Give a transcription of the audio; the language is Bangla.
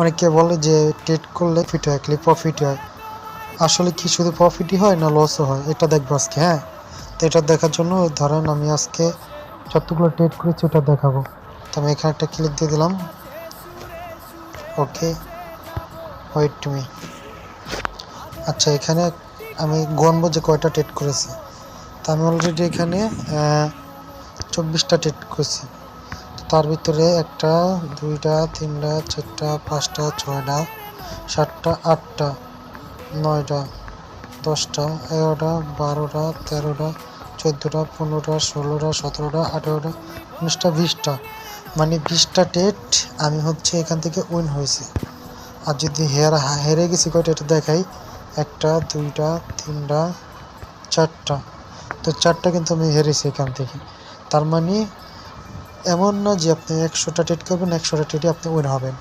অনেকে বলে যে ট্রেড করলে প্রফিট হয়, খালি প্রফিট হয়। আসলে কি শুধু প্রফিটই হয় না লসও হয়, এটা দেখবো আজকে। হ্যাঁ, তো এটা দেখার জন্য ধরেন আমি আজকে যতগুলো ট্রেড করেছি ওটা দেখাবো। তো আমি এখানে একটা ক্লিক দিয়ে দিলাম। ওকে, ওয়েট তুমি। আচ্ছা, এখানে আমি গণবো যে কয়টা ট্রেড করেছি। তো আমি অলরেডি এখানে 24টা ট্রেড করেছি। তার ভিতরে 1টা 2টা 3টা 4টা 5টা 6টা 7টা 8টা 9টা 10টা 11টা 12টা 13টা 14টা 15টা 16টা 17টা 18টা 19টা 20টা, মানে 20টা ট্রেড আমি হচ্ছে এখান থেকে উইন হয়েছে। আর যদি হেরে গেছি কয়টা এটা দেখাই, 1টা 2টা 3টা 4টা, তো 4টা কিন্তু আমি হেরেছি এখান থেকে। তার মানে এমন না যে আপনি 100টা ট্রেড করবেন 100টা ট্রেডে আপনি উইন হবেন।